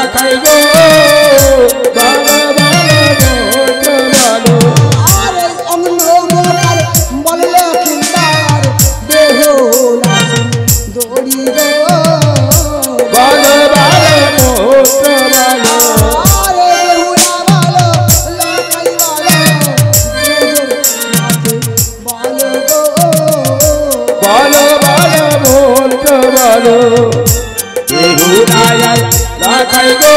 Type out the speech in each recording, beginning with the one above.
রাখাই গো ভালো ভালো আরে অন্ধকার বললে কিন্দার বেহুলা দড়ি গো ভালো ভালো মন্ত্র ভালো আরে বেহুলা ভালো লাখাই ভালো গো ভালো ভালো মন্ত্র ভালো বেহুলায় রাখাই গো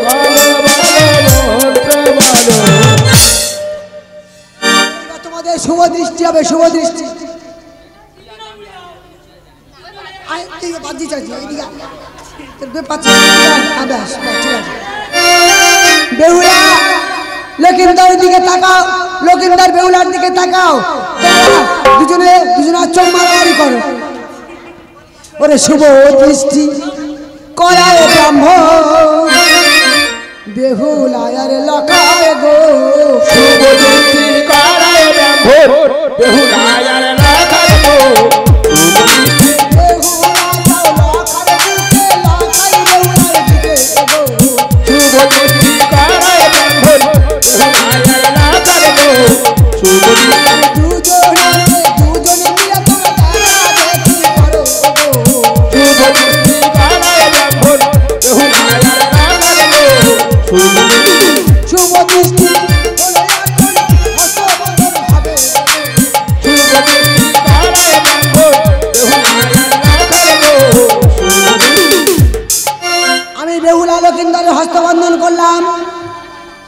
ভালো ভালো মন্ত্র ভালো তোমাদের শুভ দৃষ্টি হবে শুভ দৃষ্টি বেহুলা লকিন্দার দিকে তাকাও লকিন্দার বেহুলার দিকে তাকাও দুজনে চোখ মারামারি করো ওরে শুভ দৃষ্টি করায় ব্রাহ্মণ বেহুলায়ার লকায় গো শুভ দৃষ্টি করায় ব্রাহ্মণ বেহুলায় রাখাই গো শুভ দৃষ্টি করায় ব্রাহ্মণ বেহুলায় রাখাই গো শুভ আমি বেহুলা লকিন্দারের হস্তবন্ধন করলাম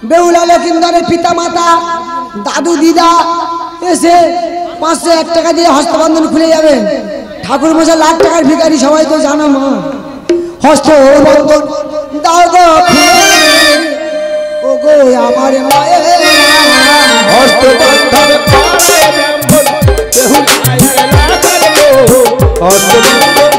বেহুলা লকিন্দারের পিতা মাতা দাদু দিদা এসে 501 টাকা দিয়ে হস্তবন্ধন খুলে যাবেন ঠাকুর মশাই লাখ টাকার ভিখারি সবাই তো জানো মা হস্তবন্ধন দাও গো ও গো আমার মায়ের হস্তবন্ধন করায় ব্রাহ্মণ বেহুলায় রাখাই গো হস্তবন্ধন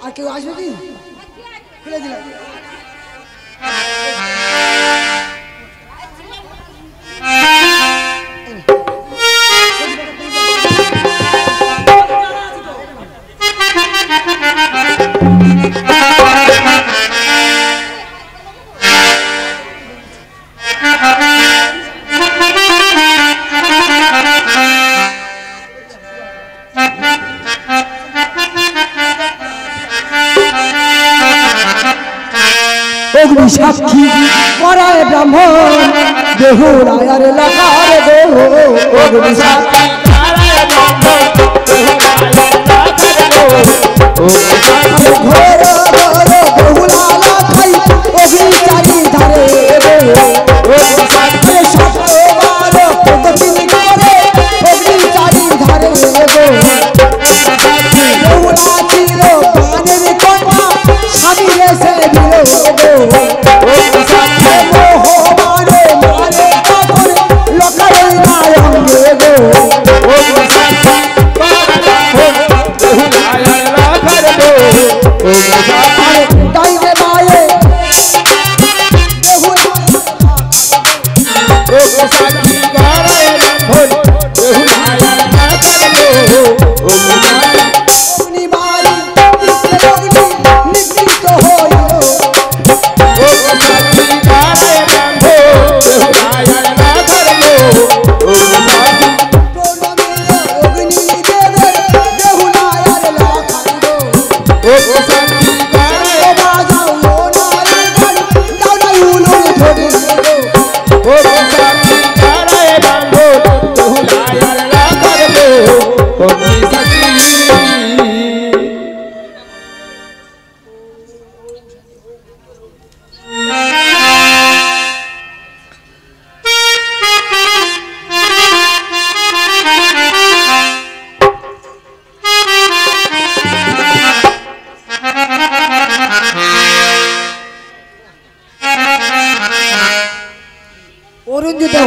আর কেউ আসবে কি খুলে দিলাম সাক্ষী করায় ব্রাহ্মণ বেহুলায়ার লাগার গো অগ্নি সাক্ষী করায় ব্রাহ্মণ বেহুলায়ার লাগার গো ঘোর ঘোর বেহুলা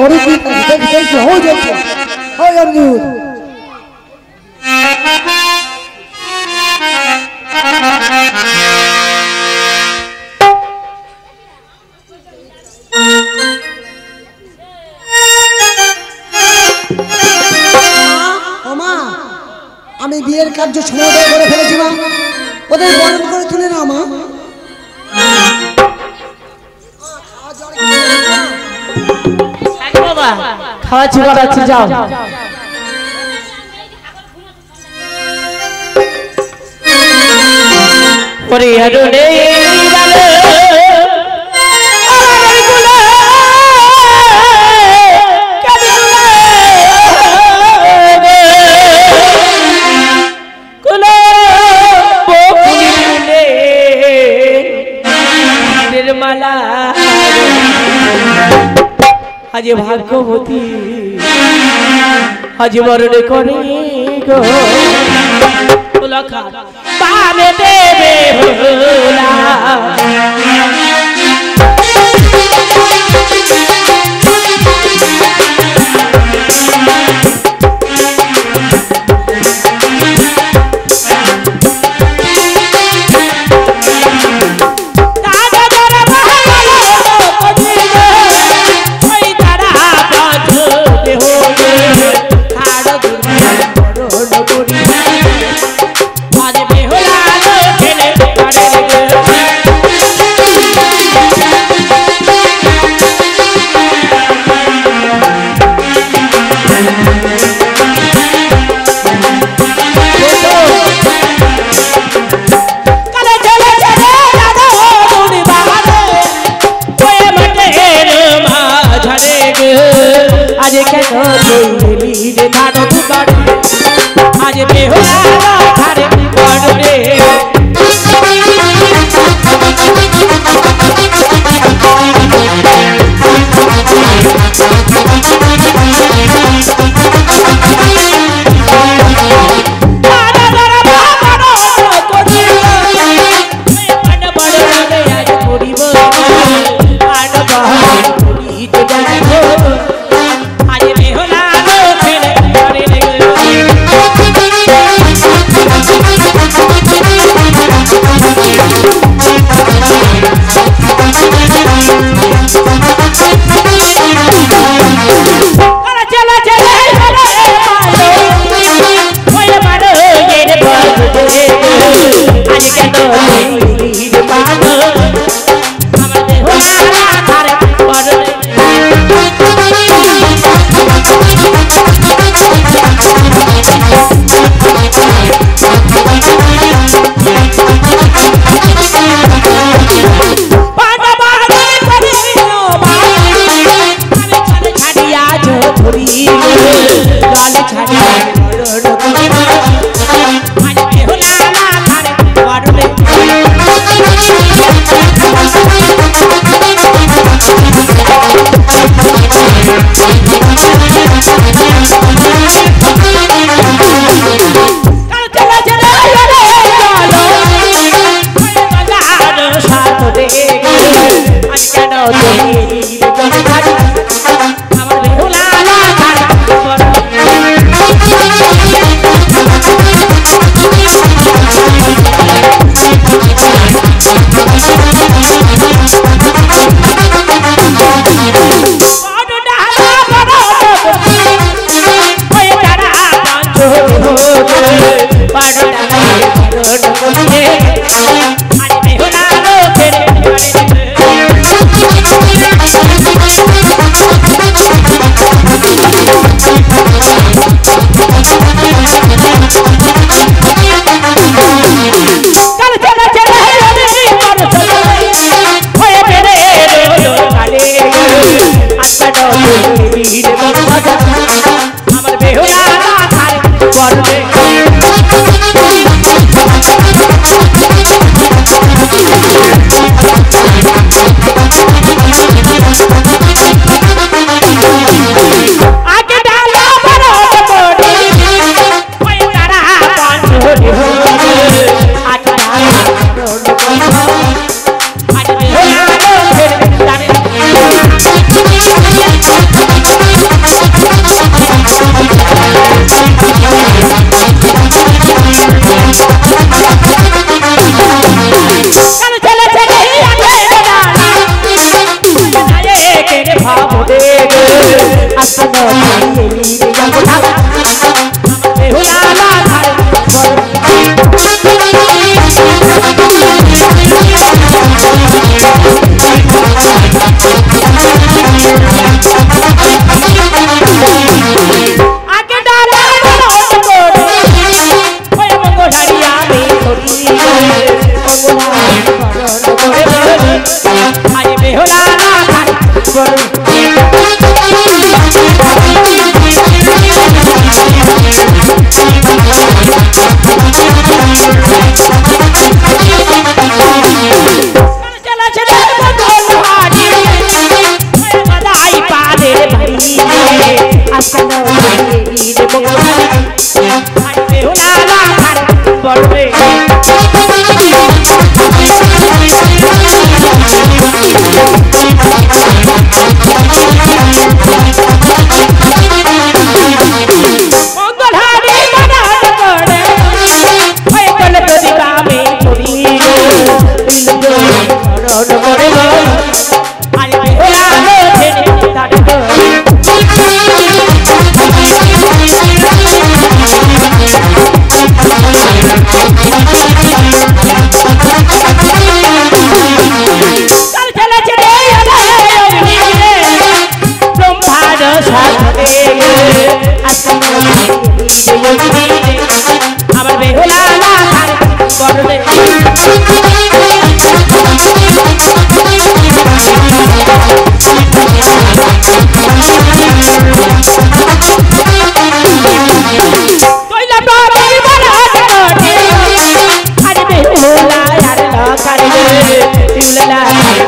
অরিজিৎ দেখছি হয়ে যাচ্ছে হয় অরিজিৎ আমি বিয়ের কার্য সমাধান করে ফেলেছি মা ওদের বরণ করে তুলে না মা বাবা খাওয়া চিবার আছে যাও পরে আরুনে গেলে निर्मला आज भाग्यवती आज वरण करे गो पान देवे भोला आज बेहुला थारे पड़े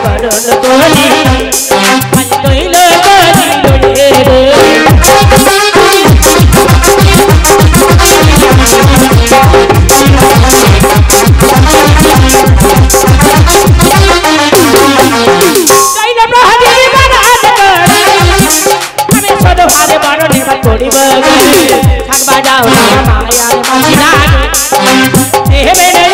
বরণ করি আজ তৈল করি রে কইল প্রহরী বারাত করি আমি সদ ভারে বরণ করিব থাকবা যাও মায়ার মদিনা হেবে রে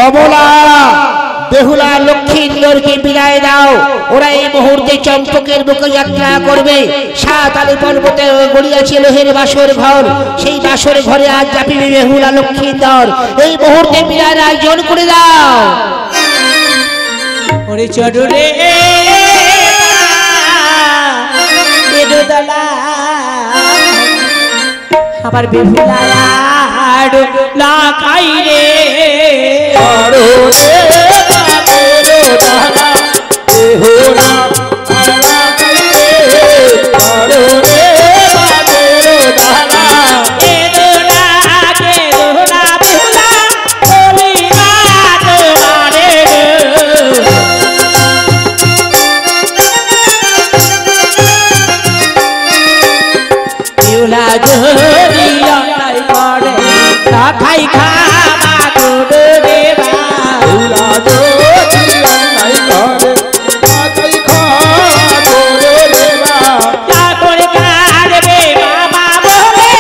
অবলা বেহুলা লক্ষ্মীন্দরকে বিদায় দাও। ওরা এই মুহূর্তে চম্পকের বুকে যাত্রা করবে। সাত আলী পর্বতে গড়িয়াছে লোহের বাসর ঘর, সেই বাসর ঘরে আজ যাপিবে বেহুলা লক্ষ্মীন্দর। এই মুহূর্তে বিদায়ের আয়োজন করে দাও। ওরে চড়ো রে বেদলা আবার বেহুলা লাগাই রে আরো রে বেহুলা বেহুলা আলা কাইরে আরো রে বেহুলা বেদলা বেহুলা বেহুলা বলি রাত মারে বেহুলা জরিয়া নাই করে খাই খাবা গোড়ে দেবা বেহুলা জরিয়া নাই করে খাই খাবা গোড়ে দেবা যা করে কারবে বাবা বলে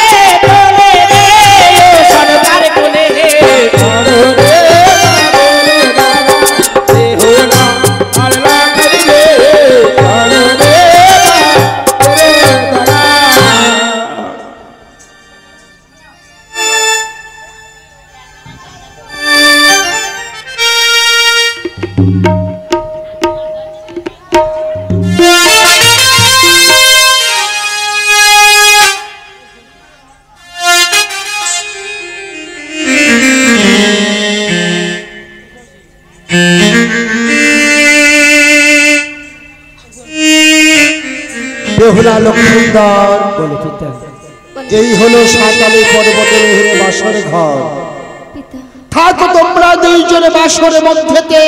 বলে রে সরকার কোলে আরো রে বেহুলা আলা কাইরে আরো রে বেহুলা বেহুলা লক্ষ্মীন্দর বলে পিতা এই হলো সাঁতালি পর্বতের হেরে বাসর ঘর। পিতা থাকো তোমরা দুইজনে বাসর মধ্যেতে।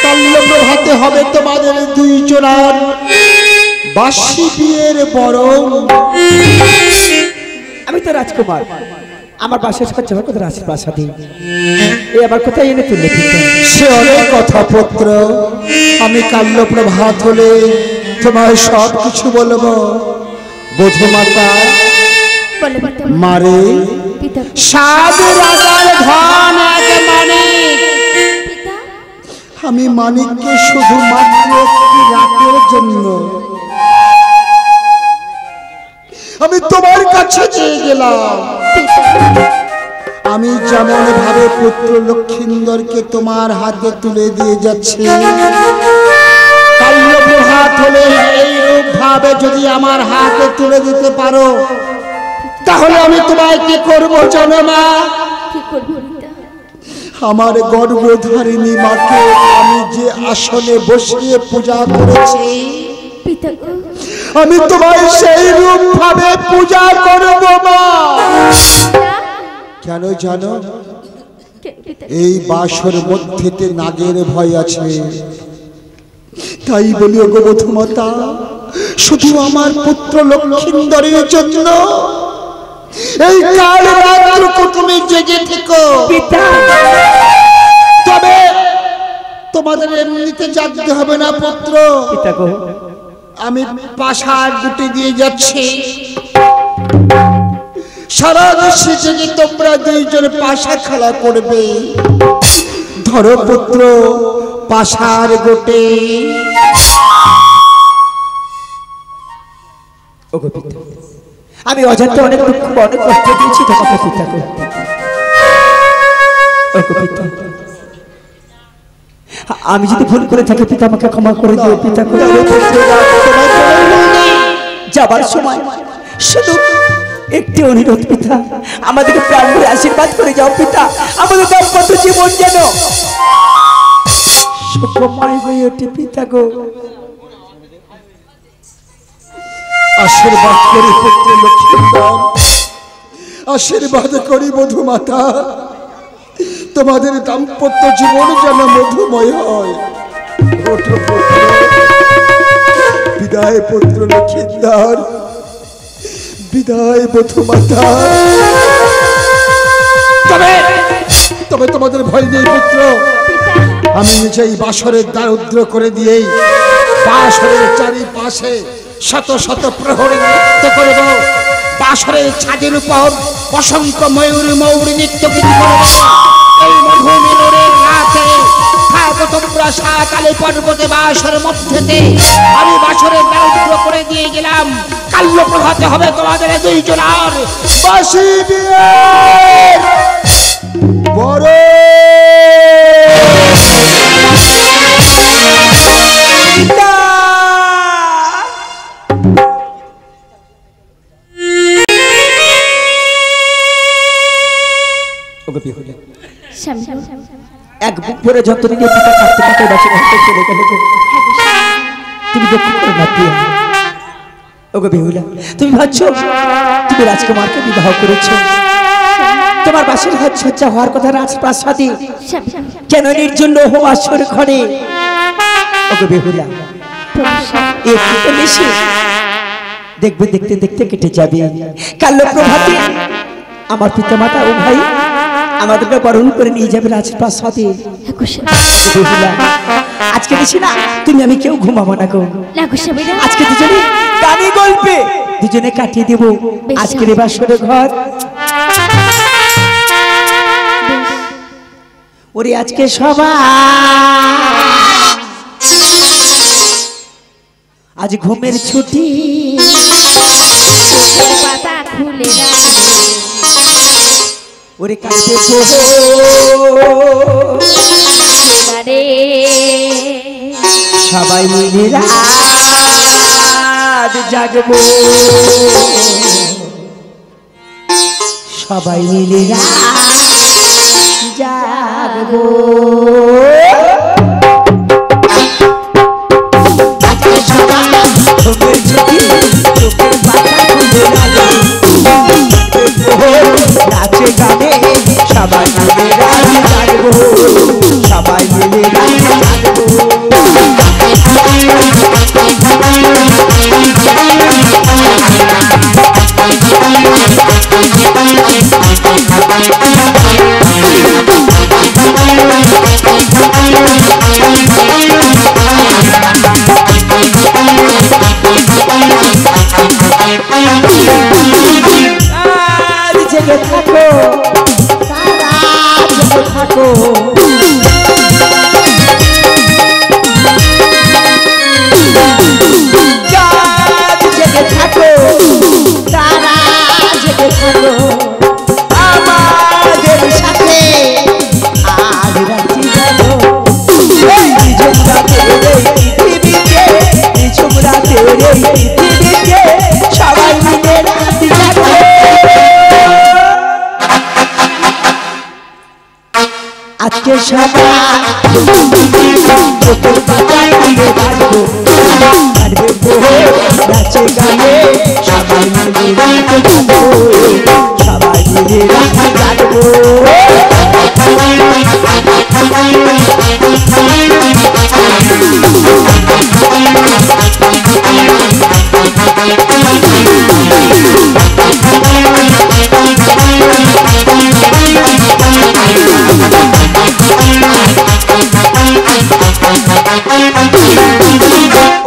কাল্য প্রভাতে হবে তোমাদের দুইজনার বাসি বিয়ের বরং। আমি তো রাজকুমার, আমার বাসায় সহ্য হবে কোথায় রাজপ্রাসাদে, এই আবার কোথায় এনে তুললে পিতা? সে অনেক কথা পুত্র, আমি কাল্য প্রভাত হলে তোমায় সব কিছু বলবো। বধূমাতা বলে পিতা মারে পিতা সাধু রাজার ধন এক মানিক। পিতা আমি মানিককে শুধুমাত্র একটি রাতের জন্য আমি তোমার কাছে চেয়ে গেলাম। পিতা আমি যেমন ভাবে পুত্র লক্ষ্মীন্দরকে তোমার হাতে তুলে দিয়ে যাচ্ছি, কাল্য প্রভাত হলে এই রূপ ভাবে যদি আমার হাতে তুলে দিতে পারো, তাহলে আমি তোমায় কি করবো জানো মা? কি করবো পিতা? আমার গর্ভধারিণী মাকে আমি যে আসনে বসিয়ে পূজা করেছি, পিতা গো আমি তোমায় সেই রূপ ভাবে পূজা করব মা। পিতা কেন জানো? কে পিতা এই বাসর মধ্যেতে নাগের ভয় আছে। তাই বলি ওগো বধূমাতা, শুধু আমার পুত্র লক্ষ্মীন্দরের জন্য এই কাল রাত্রটুকু তুমি জেগে থেকো। পিতা তবে তোমাদের এমনিতে জাগতে হবে না পুত্র। পিতা গো, আমি পাশার গুটি দিয়ে যাচ্ছি, সারা দেশে জেগে তোমরা দুইজন পাশা খেলা করবে। ধরো পুত্র পাশার গোটে। ওগো পিতা, আমি অজান্তে অনেক দুঃখ অনেক কষ্ট দিয়েছি তোমাকে পিতা গো। ওগো পিতা, আমি যদি ভুল করে থাকি পিতা আমাকে ক্ষমা করে দিও পিতা গো। যাবার সময় শুধু একটি অনুরোধ পিতা, আমাদেরকে প্রাণ ভরে আশীর্বাদ করে যাও পিতা, আমাদের দাম্পত্য জীবন যেন সুখময় হয়ে ওঠে পিতা গো। আশীর্বাদ করি পুত্র লক্ষ্মীন্দর, আশীর্বাদ করি মধুমাতা, তোমাদের দাম্পত্য জীবন যেন মধুময় হয়। ওঠো পুত্র, বিদায় পুত্র লক্ষ্মীন্দর, বিদায় মধুমাতা। তবে তোমাদের ভয় নেই পুত্র, আমি নিজেই বাসরের দারিদ্র করে দিয়েই বাসরের চারিপাশে শত শত প্রহরী নৃত্য করব। বাসরের ছাদের উপর অসংখ্য ময়ূর ময়ূরী নৃত্য করব। এই মধুমিলনের রাতে থাকো তোমরা সাকালে পর্বতে বাসর মধ্যেতে। আমি বাসরের দারিদ্র করে দিয়ে গেলাম, কাল্য প্রভাতে হবে তোমাদের দুইজনার বাসি বিয়ের বড়। এক বুক ভরে যন্ত্রণা নিয়ে পিতা কাঁদতে কাঁদতে বাসে ঘাটে চলে গেল গো। তুমি দুঃখ করো না প্রিয়া। ওগো বেহুলা, তুমি ভাবছো তুমি রাজকুমারকে বিবাহ করেছো, তোমার বাসের হাত সজ্জা হওয়ার কথা রাজপ্রাসাদে, কেন নির্জন্য হোমাশ্বর ঘরে? ওগো বেহুলা, একটু তো বেশি দেখবে, দেখতে দেখতে কেটে যাবে। কাল প্রভাতে আমার পিতা মাতা ও ভাই আমাদেরকে বরণ করে নিয়ে যাবে রাজপ্রাসাদে। আজকে বেশি না তুমি আমি কেউ ঘুমাবো না গো। আজকে দুজনে গানে গল্পে দুজনে কাটিয়ে দেবো আজকের বাসর ঘর। ওরে আজকে সবাই আজ ঘুমের ছুটি, পাতা খুলে ওরে কাটে রে সবাই মিলে রাত জাগবো, সবাই মিলে রাত জাগবো। নাচে গানে সবাই মিলে রাত জাগবো, সবাই মিলে রাত জাগবো। জেগে থাকো তারা জেগে থাকো, জেগে থাকো তারা জেগে থাকো, আমাদের সাথে আজ রাত্রি জানো। সবাই মিলে রাত জাগো। আজকে সবাই নাচে গানে সবাই মিলে রাত জাগো, সবাই মিলে রাত জাগবো।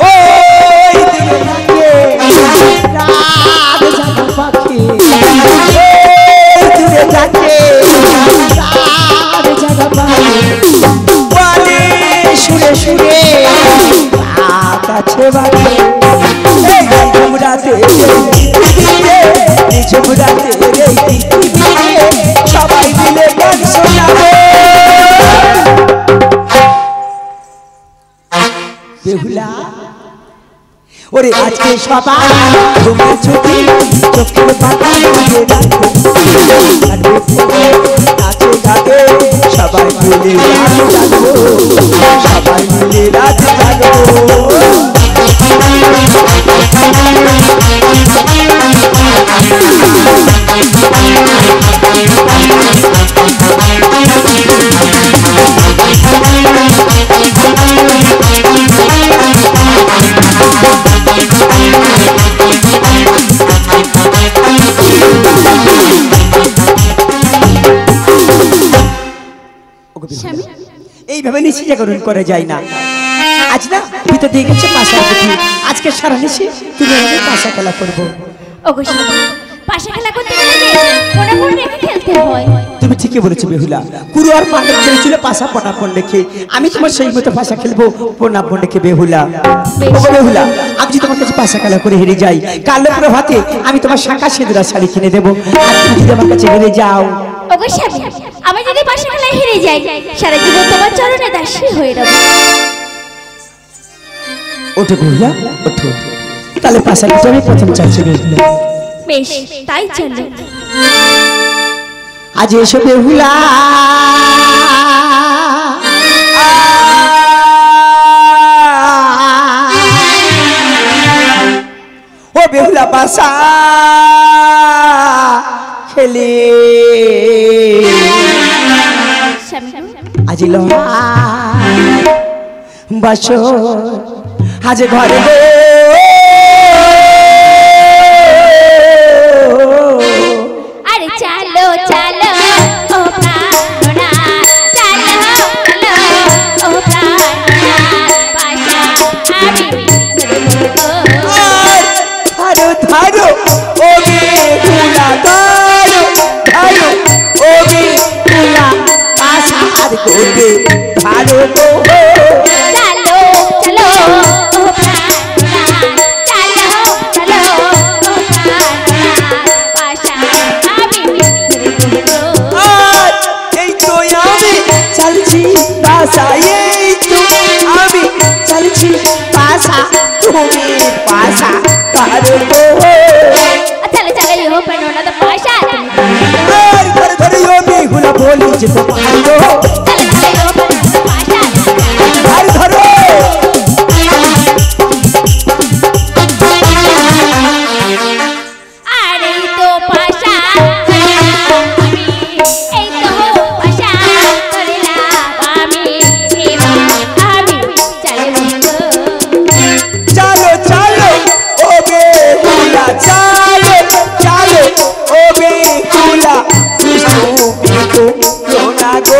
ওই দিকে রাত জাগা পাখি ওরে আজকে সবাই ঘুমের ছুটি চোখের পাতা খুলে রাখো নাচে গাবে সবাই মিলে রাত জাগো সবাই মিলে রাত জাগো এইভাবে নিশি জাগরণ করা যায় না। আজ না ভিতর দিয়ে গেছে পাশা পুঁথি, আজকে সারা নিশি তুমি আমাদের পাশা খেলা করবো। ওগো স্বামী, পাশা খেলা করতে গেলে যে মনে মনে রেখে খেলতে হয়। তুমি ঠিকই বলেছো বেহুলা, কুরু আর পাণ্ডব খেলেছিল পাশা পটাপন রেখে, আমি তোমার সেই মতো পাশা খেলবো পটাপন রেখে বেহুলা। বেহুলা, আমি যদি তোমার কাছে পাশা খেলা করে হেরে যাই, কালো প্রভাতে আমি তোমার শাঁখা সিঁদুরা শাড়ি কিনে দেবো। আর তুমি যদি আমার কাছে হেরে যাও, ওগো স্বামী, আমি যদি পাশা খেলায় হেরে যাই, সারা জীবন তোমার চরণে দাসী হয়ে রব। ওঠো বেহুলা, ওঠো। তাহলে পাশা খেতে আমি প্রথম চাইছি বেহুলা। বেশ, তাই চলো। আজ এসো বেহুলা, ও বেহুলা পাশা খেলে আজ বাসো আজ ঘরে গো আরে চালো চালো ও প্রাণনা, চালো চালো ও প্রাণনা, পাশা আমি ধারো ধারো ও বেহুলা, ধারো ধারো ও বেহুলা পাশা আর গোটে ধারো গো। চালো চালো ও প্রাণনা, চালো চালো ও প্রাণনা, পাশা আমি আর এই তো আমি চলছি পাশা, এই তো আমি চলছি পাশা, তুমি পাশা ধারো গো। চলে চলে ও প্রাণনা তো পাশা আর ধরে ধরে ও বেহুলা বলি যে তোমার গো, চলে চলে ও প্রাণনা তো পাশা আর ধরো আরে তো পাশা আমি, এই তো পাশা করলাম আমি, এবার আমি চলে চালো চালো ও বেহুলা, চালো চালো ও বেহুলা, দুষ্টু বিকো রোনা গো।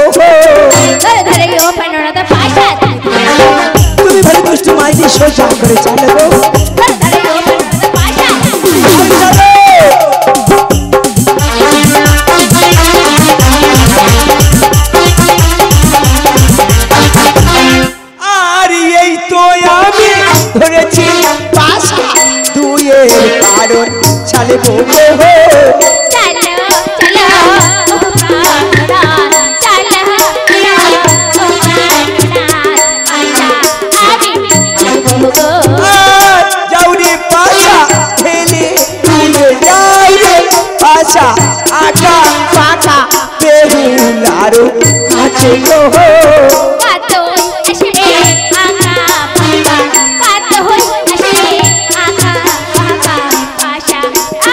ধরে ধরে ও প্রাণনা তো পাশা তুমি ভালো দুষ্টু মাইজি সোজা করে চালো গো। ধরে ধরে ও প্রাণনা তো পাশা চলো আর এই তো আমি ধরেছি পাশা, দুয়ের কারণ চালে গো। চলো চলো ও প্রাণনা, চলো চলো ও প্রাণনা, পাশা আমি আর যাওরে পাশা খেলে তুলে যাও রে পাশা, আঁকা পাকা বেহুলারও কাছে গো। কত আসে আকা পাকা, কত হই আসে আকা পাকা, পাশা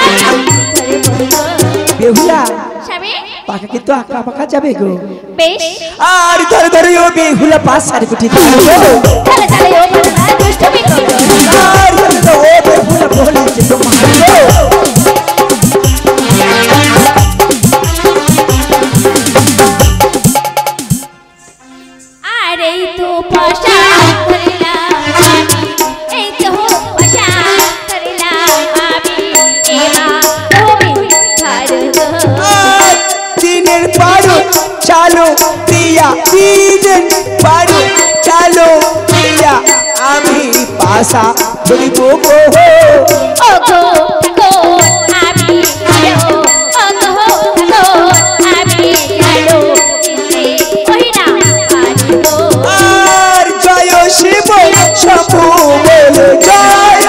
আমি ধরে বলবো। বেহুলা স্বামী, পাকা কিন্তু আঁকা পাকা যাবে গো। বেশ, আর ধরে ধরে ও বেহুলা পাশার কুটি ধারো গো। চলে চলে ও প্রাণনা দুষ্টুমি করো। আর ধরে ধরে ও বেহুলা বলি যে তোমার গো। আর এই তো পাশা করলাম আমি, এই তো পাশা করলাম আমি, এবার তুমি ধরো গো। আর দিনের পারো চালো প্রিয়া, দিনের পারো চালো প্রিয়া, আমি পাশা ধরিব গো। ওগো থাকো আমি ভালো, ওগো থাকো আমি ভালো, চিনতে ওই না পারিব। আর জয় শিব শম্ভু বলে জয়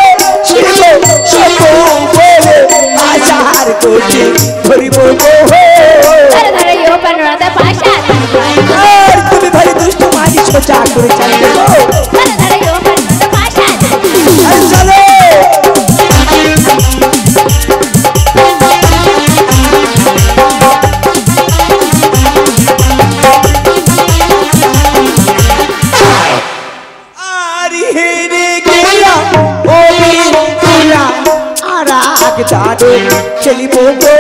তারে খেলিব গো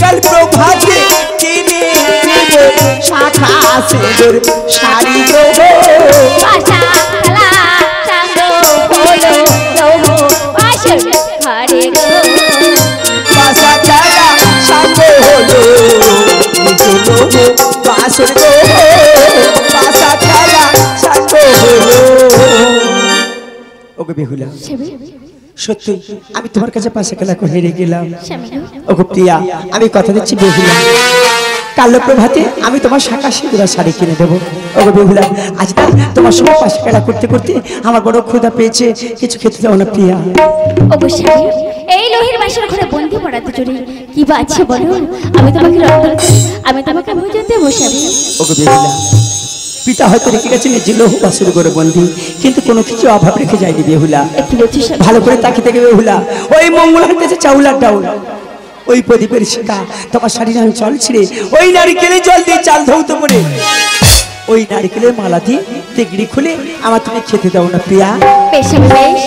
কাল প্রভাতে কিনে দেব শাখা সিঁদুর শাড়ি গো বাসা খেলা সাঙ্গ হলো বাসর গো বাসা খেলা সাঙ্গ হলো। ওগো বেহুলা সত্যি আমি তোমার কাছে পাশে খেলা করে হেরে গেলাম। ওগো প্রিয়া আমি কথা দিচ্ছি বেহুলা কাল প্রভাতে আমি তোমার শাখা সিঁদুরা শাড়ি কিনে দেবো। ওগো বেহুলা আজ না তোমার সঙ্গে পাশে খেলা করতে করতে আমার বড় ক্ষুধা পেয়েছে, কিছু খেতে দাও না প্রিয়া। অবশ্যই এই লোহের বাসর ঘরে বন্দি পড়াতে চলে কি বা আছে বলো, আমি তোমাকে রক্ষা করি, আমি তোমাকে বুঝাতে বসাবি। ওগো বেহুলা পিতা হয়তো রেখে গেছেন যে লোহ বাসুর করে বন্দি, কিন্তু কোনো কিছু অভাব রেখে যায়নি বেহুলা। কি বলছিস? ভালো করে তাকিয়ে থেকে বেহুলা ওই মঙ্গল হাতে চাউলার ডাউল ওই প্রদীপের শিখা তোমার শাড়ির আমি জল ছিঁড়ে ওই নারিকেলের জল দিয়ে চাল ধৌত করে ওই নারিকেলের মালা দিয়ে তেগড়ি খুলে আমার তুমি খেতে দাও না প্রিয়া। বেশ বেশ